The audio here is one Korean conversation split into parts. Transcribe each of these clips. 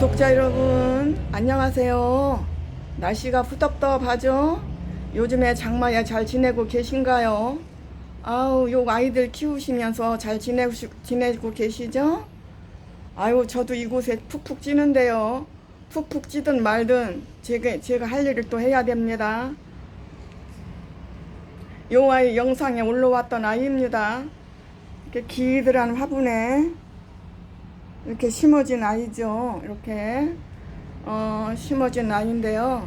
구독자 여러분 안녕하세요. 날씨가 후덥덥하죠? 요즘에 장마에 잘 지내고 계신가요? 아우 요 아이들 키우시면서 잘 지내고 계시죠? 아유 저도 이곳에 푹푹 찌는데요. 푹푹 찌든 말든 제가 할 일을 또 해야 됩니다. 요 아이 영상에 올라왔던 아이입니다. 이렇게 기이들한 화분에 이렇게 심어진 아이죠. 이렇게 심어진 아이인데요.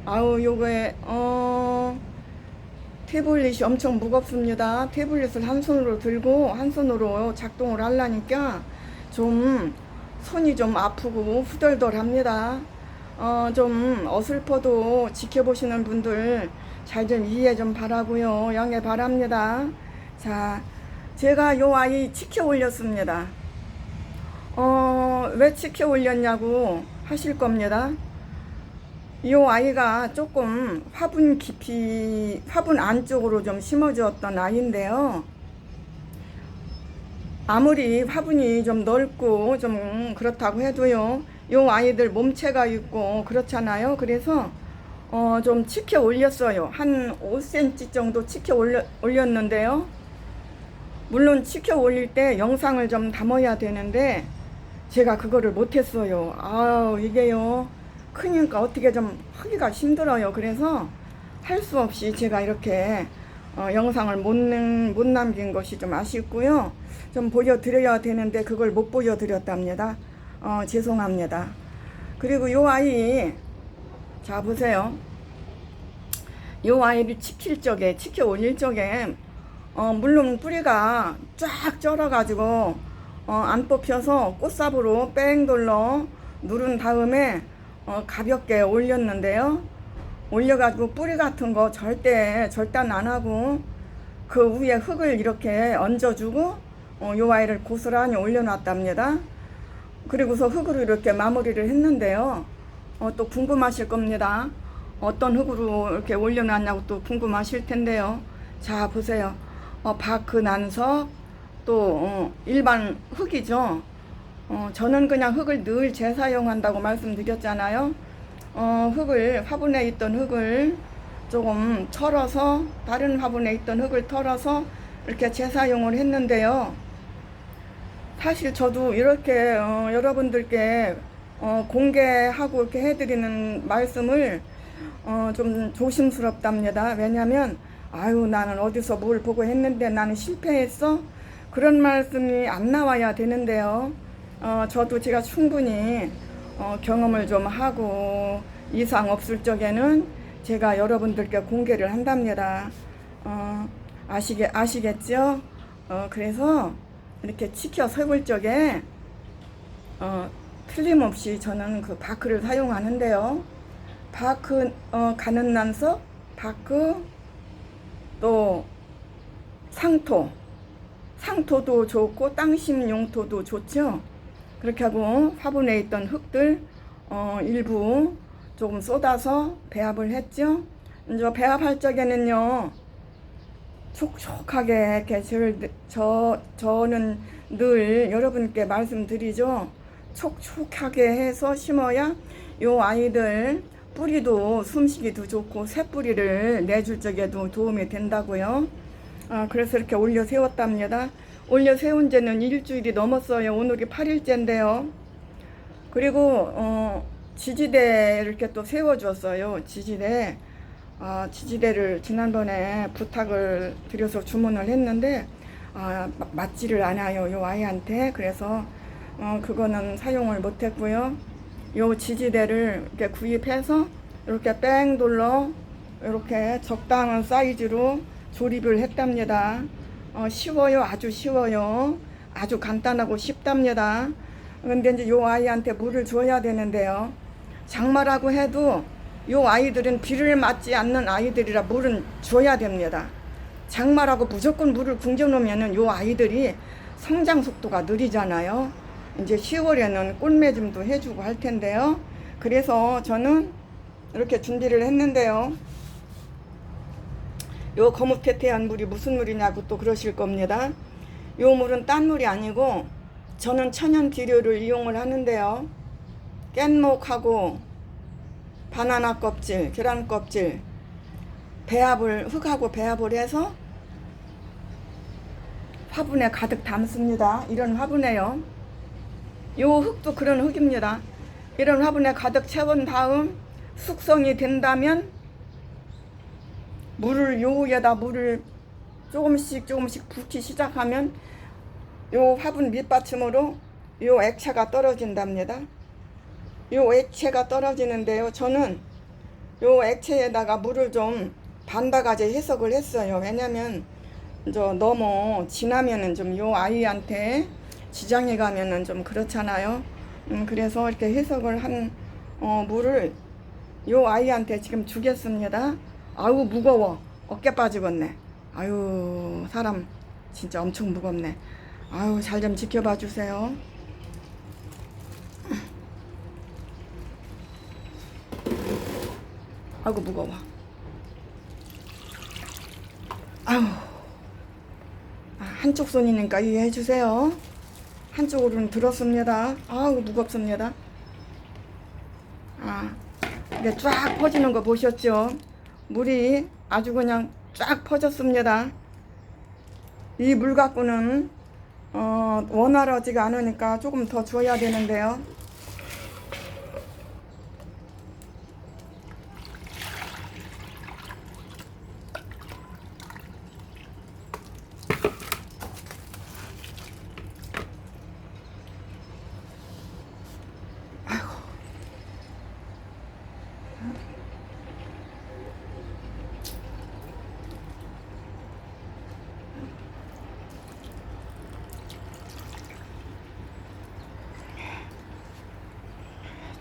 아우 요게 태블릿이 엄청 무겁습니다. 태블릿을 한 손으로 들고 한 손으로 작동을 하려니까 좀 손이 좀 아프고 후덜덜합니다. 좀 어설퍼도 지켜보시는 분들 잘 좀 이해 좀 바라고요. 양해 바랍니다. 자, 제가 요 아이 치켜 올렸습니다. 왜 치켜 올렸냐고 하실 겁니다. 이 아이가 조금 화분 안쪽으로 좀 심어주었던 아이인데요. 아무리 화분이 좀 넓고 좀 그렇다고 해도요, 이 아이들 몸체가 있고 그렇잖아요. 그래서 좀 치켜 올렸어요. 한 5cm 정도 치켜 올렸는데요. 물론 치켜 올릴 때 영상을 좀 담아야 되는데 제가 그거를 못했어요. 아우 이게요 크니까 어떻게 좀 하기가 힘들어요. 그래서 할 수 없이 제가 이렇게 영상을 못 남긴 것이 좀 아쉽고요. 좀 보여드려야 되는데 그걸 못 보여드렸답니다. 죄송합니다. 그리고 요 아이 자 보세요. 요 아이를 치켜 올릴 적에 물론 뿌리가 쫙 쩔어가지고 안 뽑혀서 꽃삽으로 뺑 돌러 누른 다음에 가볍게 올렸는데요. 올려가지고 뿌리 같은 거 절단 안 하고 그 위에 흙을 이렇게 얹어주고 요 아이를 고스란히 올려놨답니다. 그리고서 흙으로 이렇게 마무리를 했는데요. 또 궁금하실 겁니다. 어떤 흙으로 이렇게 올려놨냐고 또 궁금하실 텐데요. 자 보세요. 바크 난석 또 일반 흙이죠. 저는 그냥 흙을 늘 재사용한다고 말씀드렸잖아요. 화분에 있던 흙을 조금 털어서 다른 화분에 있던 흙을 털어서 이렇게 재사용을 했는데요. 사실 저도 이렇게 여러분들께 공개하고 이렇게 해드리는 말씀을 좀 조심스럽답니다. 왜냐면 아유 나는 어디서 뭘 보고 했는데 나는 실패했어? 그런 말씀이 안 나와야 되는데요. 저도 제가 충분히 경험을 좀 하고 이상 없을 적에는 제가 여러분들께 공개를 한답니다. 아시겠죠? 그래서 이렇게 치켜 세울 적에 틀림없이 저는 그 바크를 사용하는데요. 바크 가는 난석, 바크 또 상토도 좋고 땅심 용토도 좋죠. 그렇게 하고 화분에 있던 흙들 일부 조금 쏟아서 배합을 했죠. 이제 배합할 적에는요 촉촉하게 이렇게 저는 늘 여러분께 말씀드리죠. 촉촉하게 해서 심어야 요 아이들 뿌리도 숨쉬기도 좋고 새뿌리를 내줄 적에도 도움이 된다고요. 그래서 이렇게 올려 세웠답니다. 올려 세운 지는 일주일이 넘었어요. 오늘이 8일째인데요. 그리고 지지대 이렇게 또 세워줬어요. 지지대를 지난번에 부탁을 드려서 주문을 했는데 맞지를 않아요. 요 아이한테. 그래서 그거는 사용을 못했고요. 요 지지대를 이렇게 구입해서 이렇게 뺑 돌러 이렇게 적당한 사이즈로 조립을 했답니다. 쉬워요. 아주 쉬워요. 아주 간단하고 쉽답니다. 근데 이제 요 아이한테 물을 줘야 되는데요. 장마라고 해도 요 아이들은 비를 맞지 않는 아이들이라 물은 줘야 됩니다. 장마라고 무조건 물을 궁겨 놓으면은 요 아이들이 성장 속도가 느리잖아요. 이제 10월에는 꽃맺음도 해주고 할 텐데요. 그래서 저는 이렇게 준비를 했는데요. 요 거뭇태태한 물이 무슨 물이냐고 또 그러실 겁니다. 요 물은 딴 물이 아니고 저는 천연 비료를 이용을 하는데요. 깻목하고 바나나 껍질, 계란 껍질 배합을 흙하고 배합을 해서 화분에 가득 담습니다. 이런 화분에요. 요 흙도 그런 흙입니다. 이런 화분에 가득 채운 다음 숙성이 된다면 물을 요 위에다 물을 조금씩 붓기 시작하면 요 화분 밑받침으로 요 액체가 떨어진답니다. 요 액체가 떨어지는데요. 저는 요 액체에다가 물을 좀 반바가지 해석을 했어요. 왜냐면 너무 진하면은 좀 요 아이한테 지장이 가면은 좀 그렇잖아요. 그래서 이렇게 해석을 한 물을 요 아이한테 지금 주겠습니다. 아유 무거워. 어깨 빠지겠네. 아유 사람 진짜 엄청 무겁네. 아유 잘 좀 지켜봐 주세요. 아이고 무거워. 아유 한쪽 손이니까 이해해 주세요. 한쪽으로는 들었습니다. 아우 무겁습니다. 이게 쫙 퍼지는 거 보셨죠? 물이 아주 그냥 쫙 퍼졌습니다. 이 물 갖고는 원활하지가 않으니까 조금 더 줘야 되는데요.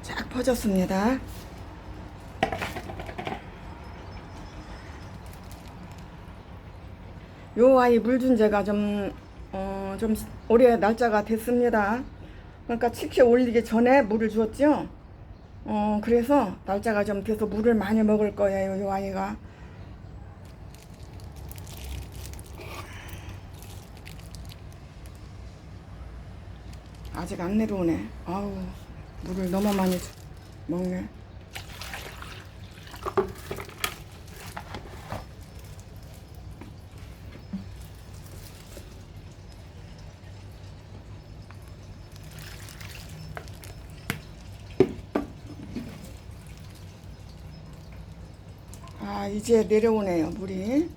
쫙 퍼졌습니다. 요 아이 물 준 지가 좀 오래 날짜가 됐습니다. 그러니까 치켜 올리기 전에 물을 주었죠. 그래서 날짜가 좀 돼서 물을 많이 먹을 거예요. 요 아이가. 아직 안 내려오네. 아우 물을 너무 많이 먹네. 이제 내려오네요. 물이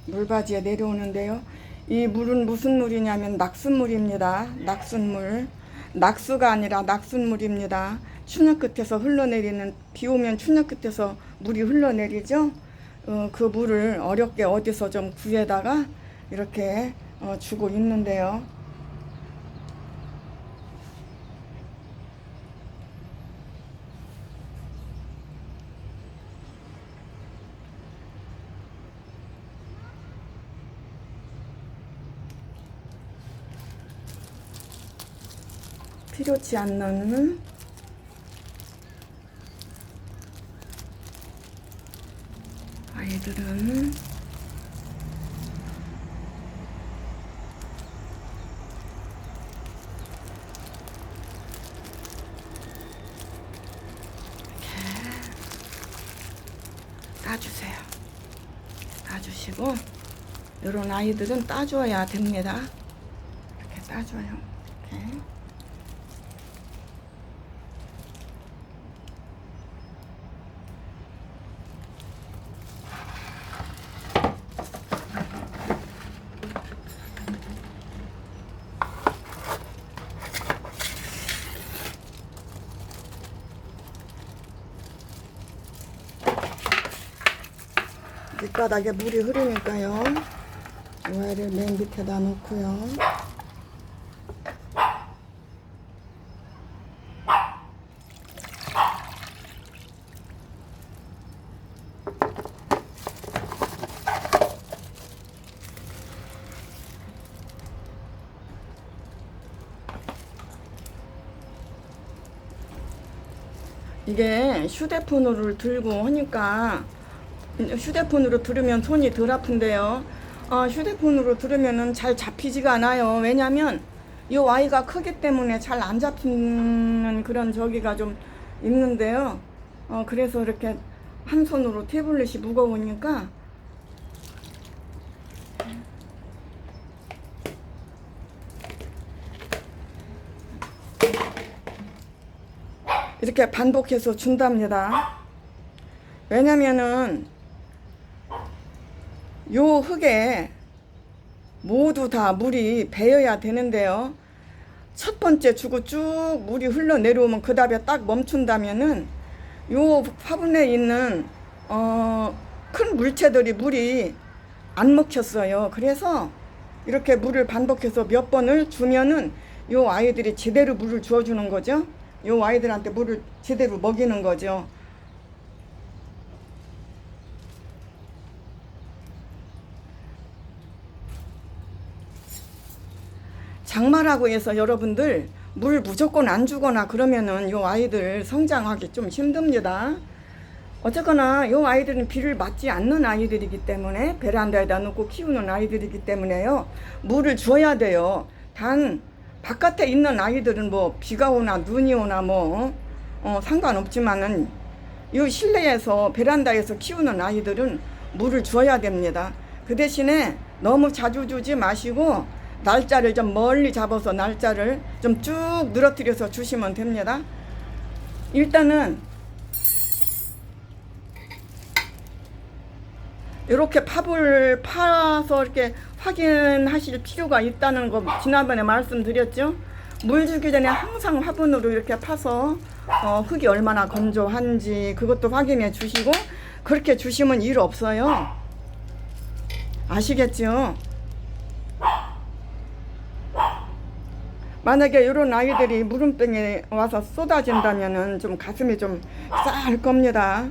물바지에 내려오는데요. 이 물은 무슨 물이냐면 낙순물입니다. 낙순물. 낙수가 아니라 낙순물입니다. 추녀 끝에서 흘러내리는, 비 오면 추녀 끝에서 물이 흘러내리죠. 그 물을 어렵게 어디서 좀 구해다가 이렇게 주고 있는데요. 필요치 않는 아이들은 이렇게 따주세요. 따주시고 이런 아이들은 따줘야 됩니다. 이렇게 따줘요. 이렇게. 밑바닥에 물이 흐르니까요. 이 아이를 맨 밑에다 놓고요. 이게 휴대폰으로 들고 하니까 휴대폰으로 들으면 손이 덜 아픈데요. 휴대폰으로 들으면은 잘 잡히지가 않아요. 왜냐면 이 아이가 크기 때문에 잘 안 잡히는 그런 저기가 좀 있는데요. 그래서 이렇게 한 손으로 태블릿이 무거우니까 이렇게 반복해서 준답니다. 왜냐면은 요 흙에 모두 다 물이 배어야 되는데요. 첫 번째 주고 쭉 물이 흘러내려오면 그 다음에 딱 멈춘다면은 요 화분에 있는 큰 물체들이 물이 안 먹혔어요. 그래서 이렇게 물을 반복해서 몇 번을 주면은 요 아이들이 제대로 물을 주어주는 거죠. 요 아이들한테 물을 제대로 먹이는 거죠. 장마라고 해서 여러분들 물 무조건 안 주거나 그러면은 요 아이들 성장하기 좀 힘듭니다. 어쨌거나 요 아이들은 비를 맞지 않는 아이들이기 때문에 베란다에다 놓고 키우는 아이들이기 때문에요. 물을 줘야 돼요. 단 바깥에 있는 아이들은 뭐 비가 오나 눈이 오나 뭐 상관없지만은 요 실내에서 베란다에서 키우는 아이들은 물을 줘야 됩니다. 그 대신에 너무 자주 주지 마시고 날짜를 좀 멀리 잡아서 날짜를 좀 쭉 늘어뜨려서 주시면 됩니다. 일단은 이렇게 팝을 파서 이렇게 확인하실 필요가 있다는 거 지난번에 말씀드렸죠. 물 주기 전에 항상 화분으로 이렇게 파서 흙이 얼마나 건조한지 그것도 확인해 주시고 그렇게 주시면 일 없어요. 아시겠죠? 만약에 이런 아이들이 물음병에 와서 쏟아진다면은 좀 가슴이 좀 쌀 겁니다.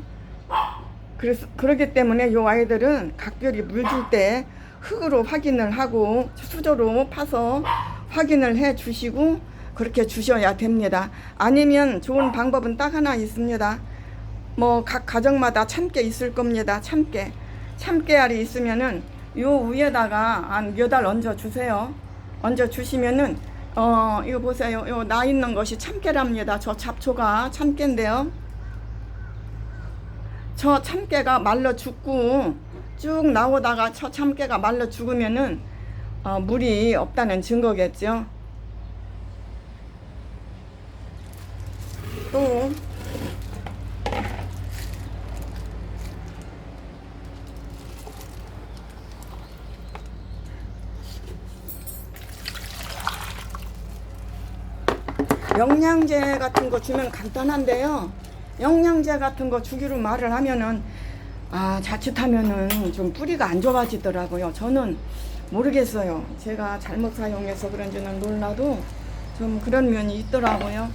그래서 그러기 때문에 이 아이들은 각별히 물 줄 때 흙으로 확인을 하고 수저로 파서 확인을 해 주시고 그렇게 주셔야 됩니다. 아니면 좋은 방법은 딱 하나 있습니다. 뭐 각 가정마다 참깨 있을 겁니다. 참깨알이 있으면은 요 위에다가 한 몇 알 얹어 주세요. 얹어 주시면은 이거 보세요. 요 나 있는 것이 참깨랍니다. 저 잡초가 참깨인데요. 저 참깨가 말라 죽고 쭉 나오다가 저 참깨가 말라 죽으면은 물이 없다는 증거겠죠. 또 영양제 같은 거 주면 간단한데요. 영양제 같은 거 주기로 말을 하면은 자칫하면은 좀 뿌리가 안 좋아지더라고요. 저는 모르겠어요. 제가 잘못 사용해서 그런지는 몰라도 좀 그런 면이 있더라고요.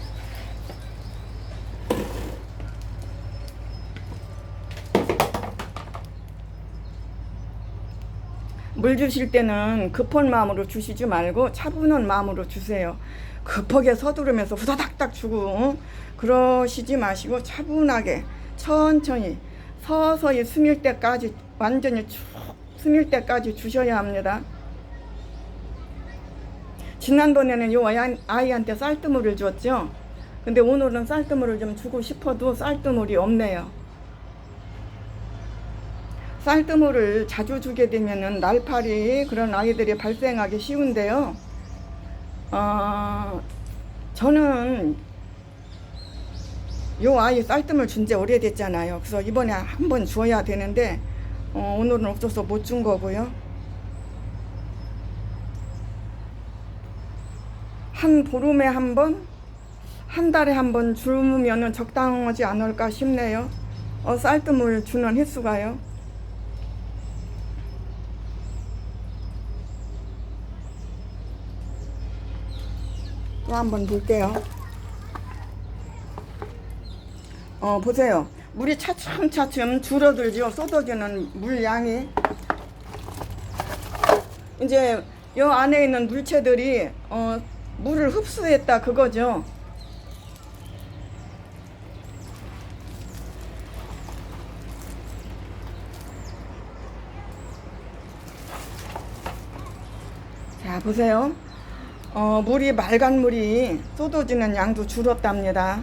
물 주실 때는 급한 마음으로 주시지 말고 차분한 마음으로 주세요. 급하게 서두르면서 후다닥닥 주고 그러시지 마시고 차분하게 천천히 서서히 스밀 때까지 완전히 쭉 스밀 때까지 주셔야 합니다. 지난번에는 요 아이한테 쌀뜨물을 줬죠. 근데 오늘은 쌀뜨물을 좀 주고 싶어도 쌀뜨물이 없네요. 쌀뜨물을 자주 주게 되면은 날파리 그런 아이들이 발생하기 쉬운데요. 저는 요 아이 쌀뜨물 준 지 오래됐잖아요. 그래서 이번에 한번 주어야 되는데 오늘은 없어서 못 준 거고요. 한 보름에 한 번, 한 달에 한 번 주면은 적당하지 않을까 싶네요. 쌀뜨물 주는 횟수가요. 또 한번 볼게요. 보세요. 물이 차츰차츰 줄어들죠. 쏟아지는 물량이. 이제 요 안에 있는 물체들이 물을 흡수했다 그거죠. 자, 보세요. 물이 맑은 물이 쏟아지는 양도 줄었답니다.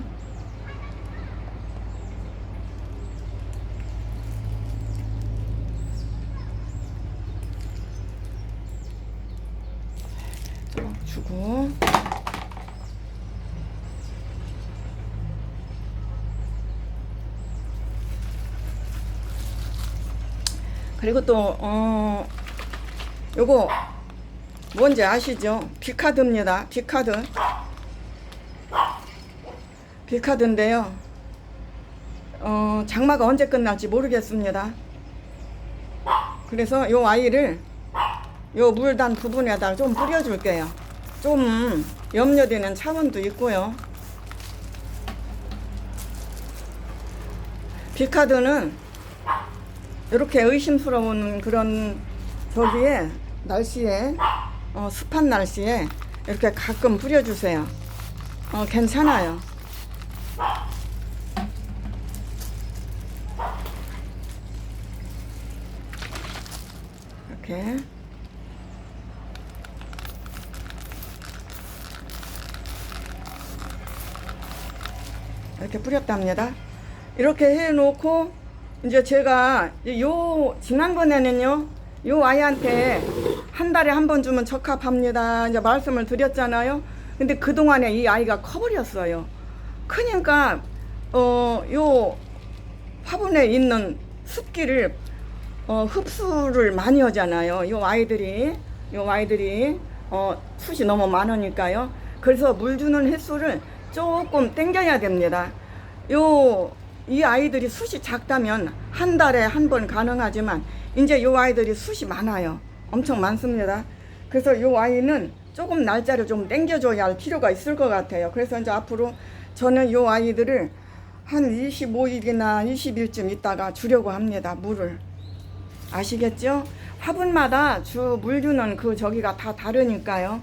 그리고 또 요거 뭔지 아시죠? 비카드입니다. 비카드인데요. 장마가 언제 끝날지 모르겠습니다. 그래서 요 아이를 요 물단 부분에다 좀 뿌려줄게요. 좀 염려되는 차원도 있고요. 비카드는 이렇게 의심스러운 그런 저기에 날씨에 습한 날씨에 이렇게 가끔 뿌려주세요. 괜찮아요. 이렇게 뿌렸답니다. 이렇게 해놓고 이제 제가 요 지난번에는요 요 아이한테 한 달에 한 번 주면 적합합니다 이제 말씀을 드렸잖아요. 근데 그동안에 이 아이가 커버렸어요. 크니까 요 화분에 있는 습기를 흡수를 많이 하잖아요. 요 아이들이 숱이 너무 많으니까요. 그래서 물 주는 횟수를 조금 땡겨야 됩니다. 이 아이들이 숱이 작다면 한 달에 한 번 가능하지만 이제 요 아이들이 숱이 많아요. 엄청 많습니다. 그래서 요 아이는 조금 날짜를 좀 땡겨줘야 할 필요가 있을 것 같아요. 그래서 이제 앞으로 저는 요 아이들을 한 25일이나 20일쯤 있다가 주려고 합니다. 물을. 아시겠죠? 화분마다 주 물 주는 그 저기가 다 다르니까요.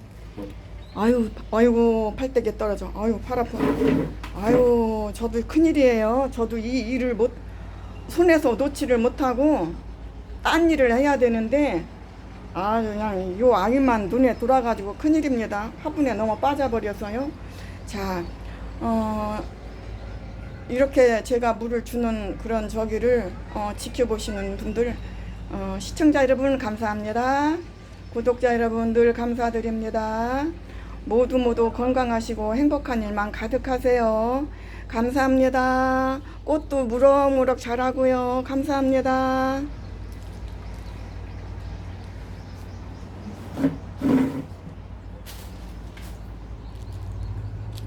아이고 팔대기 떨어져. 아유 팔 아파. 아유 저도 큰일이에요. 저도 이 일을 손에서 놓지를 못하고 딴 일을 해야 되는데 그냥 요 아이만 눈에 돌아가지고 큰일입니다. 화분에 너무 빠져버려서요. 자 이렇게 제가 물을 주는 그런 저기를 지켜보시는 분들 시청자 여러분 감사합니다. 구독자 여러분들 감사드립니다. 모두 건강하시고 행복한 일만 가득하세요. 감사합니다. 꽃도 무럭무럭 자라고요. 감사합니다.